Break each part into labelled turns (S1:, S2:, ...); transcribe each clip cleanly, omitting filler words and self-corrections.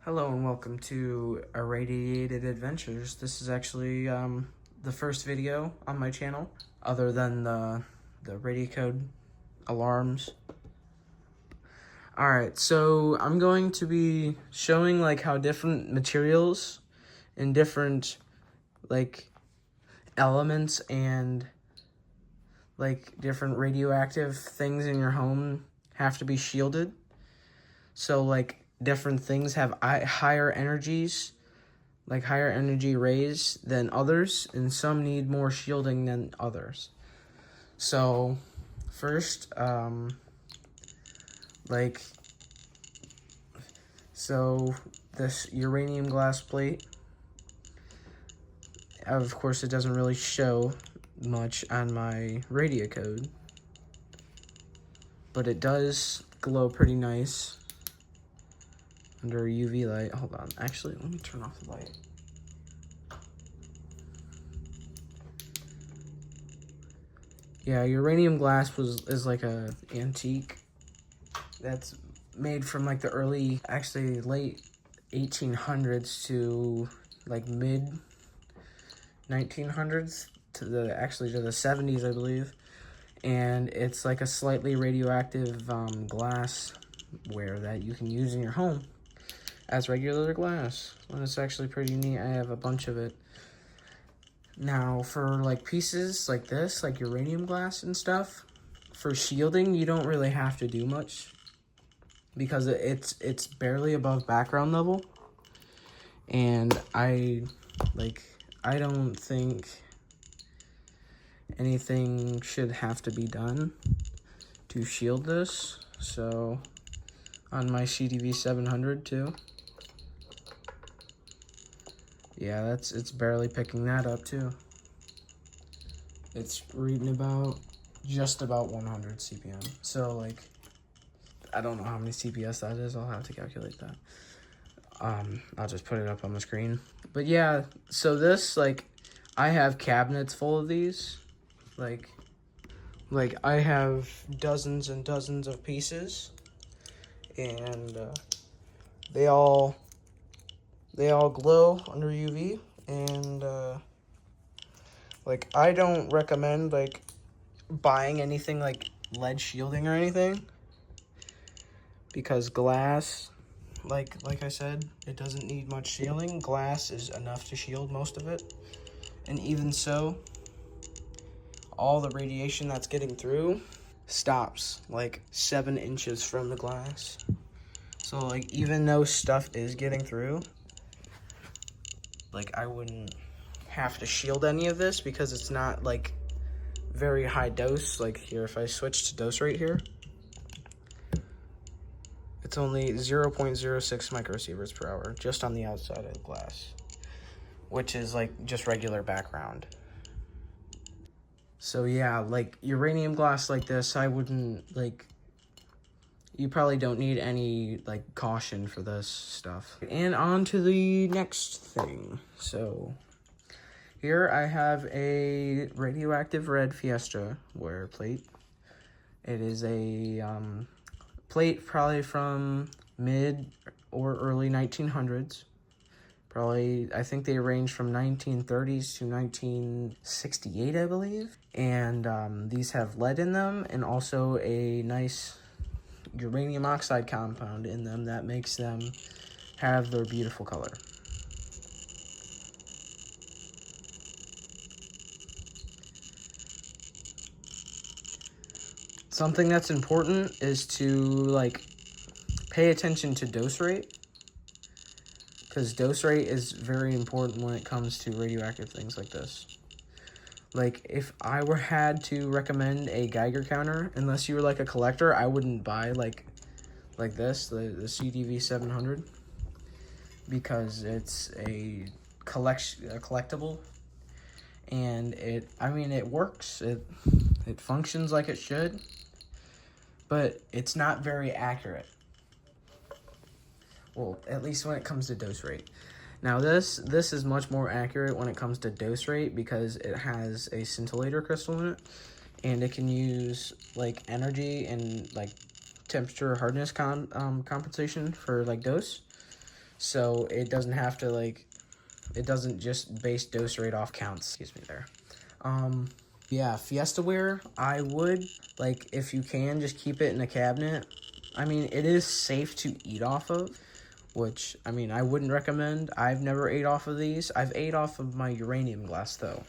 S1: Hello and welcome to Irradiated Adventures. This is actually the first video on my channel, other than the radio code alarms. Alright, so I'm going to be showing like how different materials and different like elements and like different radioactive things in your home have to be shielded. So like different things have higher energies, like higher energy rays than others, and some need more shielding than others. So first, this uranium glass plate, of course it doesn't really show much on my radio code, but it does glow pretty nice under a UV light. Hold on, actually, let me turn off the light. Yeah, uranium glass is like a antique that's made from like the late 1800s to like mid 1900s to the 70s, I believe. And it's like a slightly radioactive glassware that you can use in your home as regular glass. And it's actually pretty neat. I have a bunch of it. Now, for like pieces like this, like uranium glass and stuff, for shielding, you don't really have to do much because it's barely above background level. And I don't think anything should have to be done to shield this. So on my CDV 700 too. Yeah, it's barely picking that up too. It's reading just about 100 CPM. So like, I don't know how many CPS that is. I'll have to calculate that. I'll just put it up on the screen. But yeah, so this, like, I have cabinets full of these. Like I have dozens and dozens of pieces, and they all glow under UV. And like, I don't recommend like buying anything like lead shielding or anything, because glass, like I said, it doesn't need much shielding. Glass is enough to shield most of it, and even so, all the radiation that's getting through stops like 7 inches from the glass. So like, even though stuff is getting through, like, I wouldn't have to shield any of this because it's not like very high dose. Like here, if I switch to dose rate here, it's only 0.06 microsieverts per hour just on the outside of the glass, which is like just regular background. So yeah, like uranium glass like this, I wouldn't, like, you probably don't need any like caution for this stuff. And on to the next thing. So here I have a radioactive red Fiesta ware plate. It is a plate probably from mid or early 1900s. Probably, I think they range from 1930s to 1968, I believe. And these have lead in them, and also a nice uranium oxide compound in them that makes them have their beautiful color. Something that's important is to like pay attention to dose rate, because dose rate is very important when it comes to radioactive things like this. Like, if I had to recommend a Geiger counter, unless you were like a collector, I wouldn't buy like this, the CDV 700, because it's a collectible, and it works. It functions like it should, but it's not very accurate. Well, at least when it comes to dose rate. Now this is much more accurate when it comes to dose rate, because it has a scintillator crystal in it, and it can use like energy and like temperature hardness compensation for like dose. so it doesn't have to like, it doesn't just base dose rate off counts. Excuse me there. Yeah, Fiestaware, I would, like, if you can, just keep it in a cabinet. I mean, it is safe to eat off of, which, I mean, I wouldn't recommend. I've never ate off of these. I've ate off of my uranium glass, though.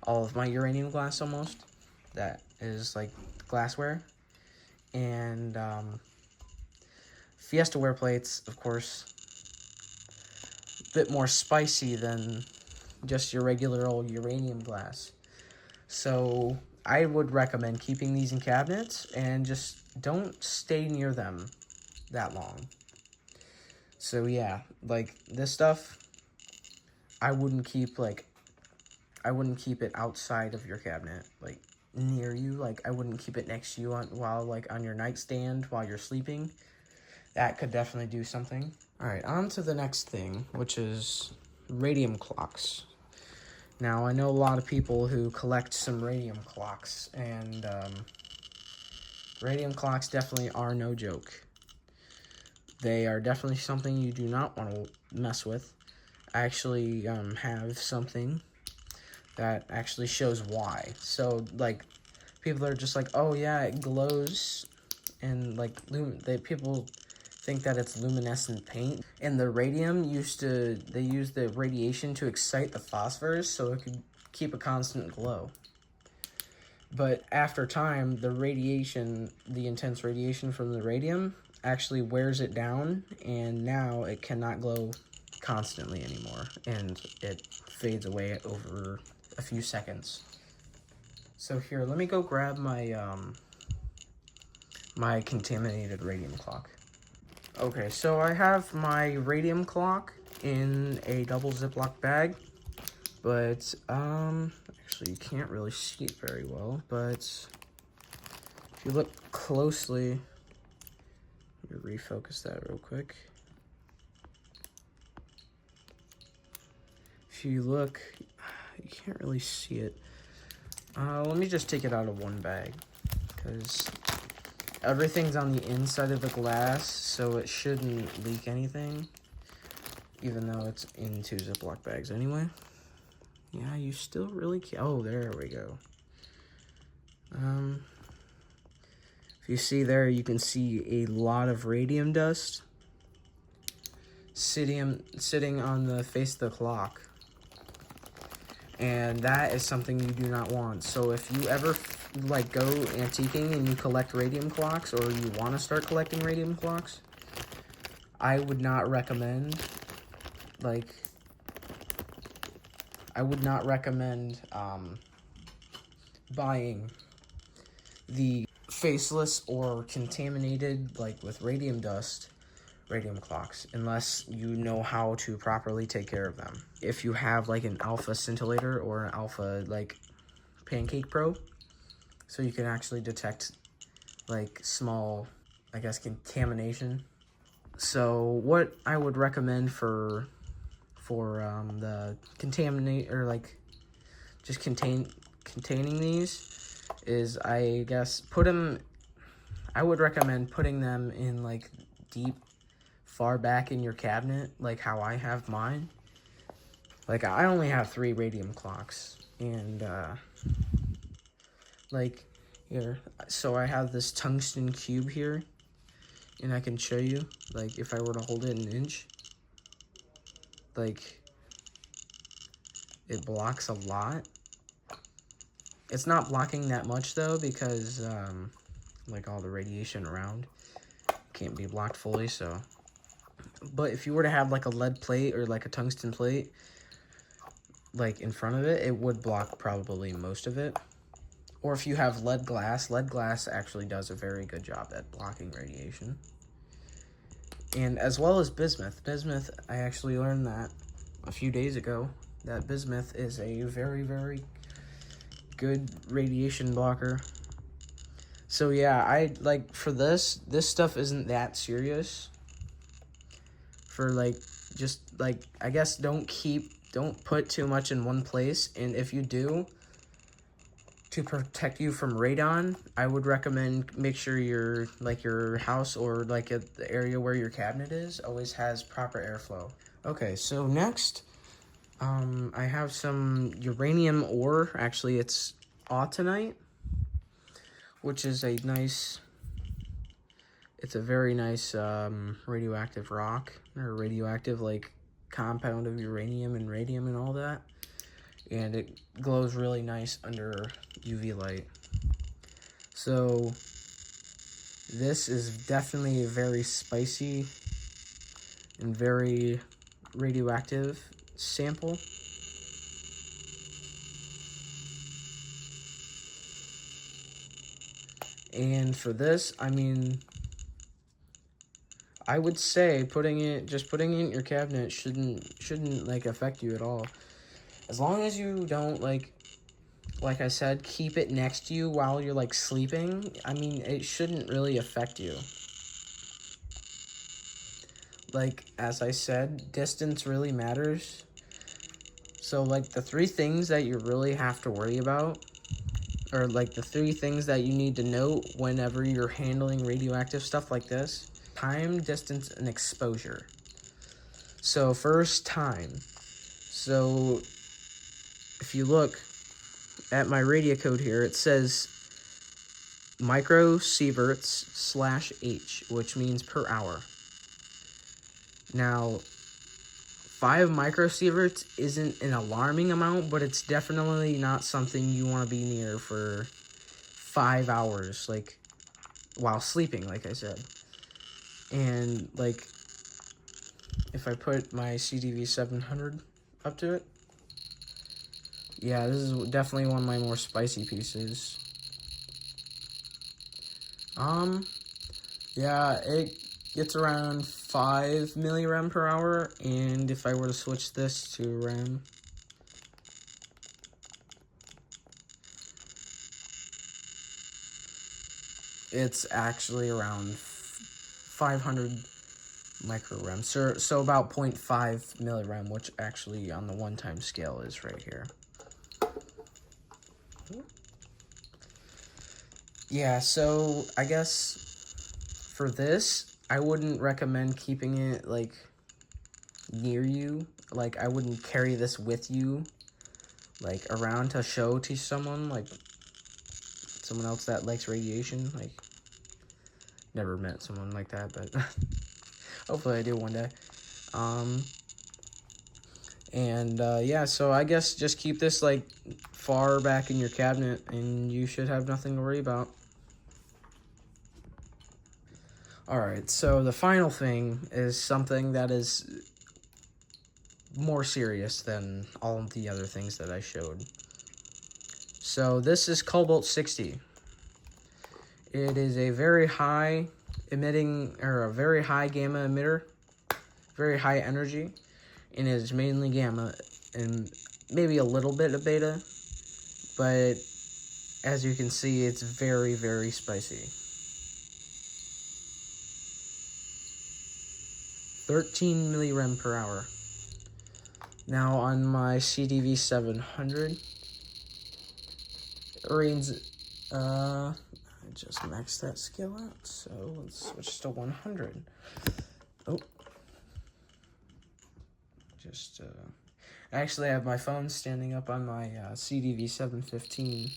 S1: All of my uranium glass, almost. That is, like, glassware. And, Fiestaware plates, of course, a bit more spicy than just your regular old uranium glass. So I would recommend keeping these in cabinets and just don't stay near them that long. So yeah, like this stuff, I wouldn't keep it outside of your cabinet, like near you. Like I wouldn't keep it next to you on your nightstand while you're sleeping. That could definitely do something. All right, on to the next thing, which is radium clocks. Now, I know a lot of people who collect some radium clocks, and radium clocks definitely are no joke. They are definitely something you do not want to mess with. I actually have something that actually shows why. So, like, people are just like, oh yeah, it glows, and like, people think that it's luminescent paint. And the radium they used the radiation to excite the phosphors so it could keep a constant glow. But after time, the intense radiation from the radium actually wears it down, and now it cannot glow constantly anymore, and it fades away over a few seconds. So here, let me go grab my my contaminated radium clock. Okay, so I have my radium clock in a double Ziploc bag, but actually you can't really see it very well, but if you look closely, let me refocus that real quick. If you look, you can't really see it. Let me just take it out of one bag, because everything's on the inside of the glass, so it shouldn't leak anything, even though it's in 2 Ziploc bags anyway. Yeah, you still really can't. Oh, there we go. If you see there, you can see a lot of radium dust sitting on the face of the clock. And that is something you do not want. So if you ever like go antiquing and you collect radium clocks, or you want to start collecting radium clocks, I would not recommend buying the faceless or contaminated, like with radium dust, radium clocks, unless you know how to properly take care of them. If you have like an alpha scintillator or an alpha like pancake probe, so you can actually detect like small, I guess, contamination. So what I would recommend for the contaminate, or like just containing these, is, I guess, I would recommend putting them in like deep, far back in your cabinet, like how I have mine. Like I only have 3 radium clocks, and like here, so I have this tungsten cube here, and I can show you, like if I were to hold it an inch, like it blocks a lot. It's not blocking that much though, because like all the radiation around can't be blocked fully. So, but if you were to have like a lead plate or like a tungsten plate like in front of it, it would block probably most of it. Or if you have lead glass actually does a very good job at blocking radiation. And as well as bismuth. Bismuth, I actually learned that a few days ago, that bismuth is a very, very good radiation blocker. So yeah, I like for this stuff isn't that serious. For like, just like, I guess don't put too much in one place, and if you do, to protect you from radon, I would recommend make sure your house or the area where your cabinet is always has proper airflow. Okay, so next, I have some uranium ore. Actually, it's autunite, which is it's a very nice radioactive rock, or radioactive compound of uranium and radium and all that. And it glows really nice under UV light. So this is definitely a very spicy and very radioactive sample. And for this, I mean, I would say putting it in your cabinet shouldn't affect you at all. As long as you don't like I said, keep it next to you while you're sleeping. I mean, it shouldn't really affect you. As I said, distance really matters. So the three things that you really have to worry about, or the three things that you need to know whenever you're handling radioactive stuff like this: time, distance, and exposure. So first, time. So if you look at my radio code here, it says microsieverts/H, which means per hour. Now, 5 microsieverts isn't an alarming amount, but it's definitely not something you want to be near for 5 hours, while sleeping, like I said. And, if I put my CDV 700 up to it, yeah, this is definitely one of my more spicy pieces. Yeah, it gets around 5 millirem per hour, and if I were to switch this to rem, it's actually around 500 microrem, so about 0.5 millirem, which actually on the one-time scale is right here. Yeah, so I guess for this, I wouldn't recommend keeping it near you. I wouldn't carry this with you around to show to someone, someone else that likes radiation. Never met someone like that, but hopefully I do one day. Yeah, so I guess just keep this far back in your cabinet and you should have nothing to worry about. Alright, so the final thing is something that is more serious than all of the other things that I showed. So this is cobalt-60. It is a very high emitting, or a very high gamma emitter, very high energy, and it is mainly gamma and maybe a little bit of beta, but as you can see, it's very, very spicy. 13 millirem per hour. Now on my CDV 700, it reads, I just maxed that scale out, so let's switch to 100. Oh. I actually have my phone standing up on my CDV 715.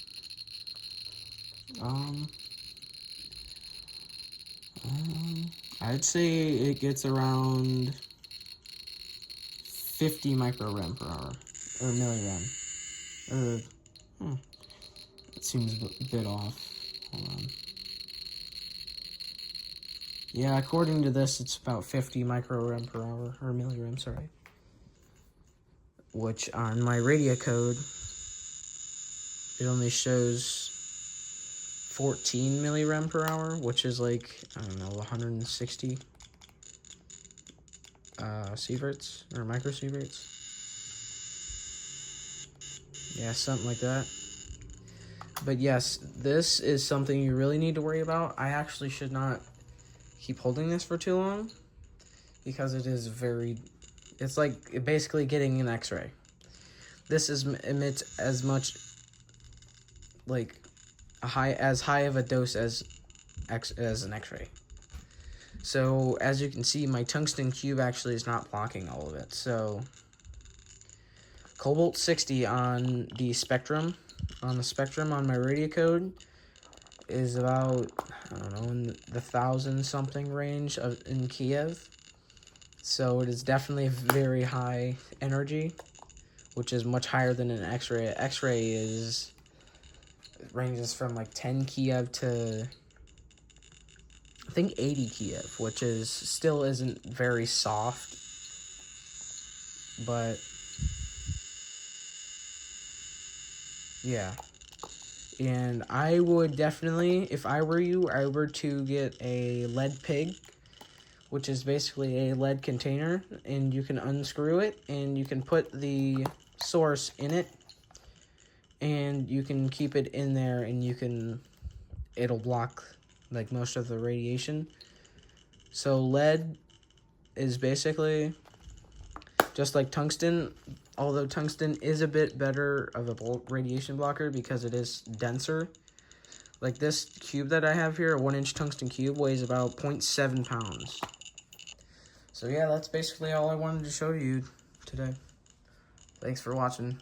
S1: I'd say it gets around 50 microrem per hour, or millirem. It seems a bit off. Hold on. Yeah, according to this, it's about 50 microrem per hour, or millirem, sorry. Which on my radio code, it only shows 14 millirem per hour, which is I don't know, 160 sieverts, or microsieverts. Yeah, something like that. But yes, this is something you really need to worry about. I actually should not keep holding this for too long, because it is it's like basically getting an X-ray. This emits as much like as high of a dose as an X-ray. So as you can see, my tungsten cube actually is not blocking all of it. So cobalt 60 on the spectrum, on my radio code is about, I don't know, in the 1,000 something range in Kiev. So it is definitely very high energy, which is much higher than an X-ray. X-ray ranges from like 10 Kiev to I think 80 Kiev, which still isn't very soft, but yeah. And I would definitely, if I were you, I were to get a lead pig, which is basically a lead container, and you can unscrew it, and you can put the source in it, and you can keep it in there, and it'll block like most of the radiation. So lead is basically just like tungsten, although tungsten is a bit better of a radiation blocker because it is denser. Like this cube that I have here, a 1-inch tungsten cube, weighs about 0.7 pounds. So yeah, that's basically all I wanted to show you today. Thanks for watching.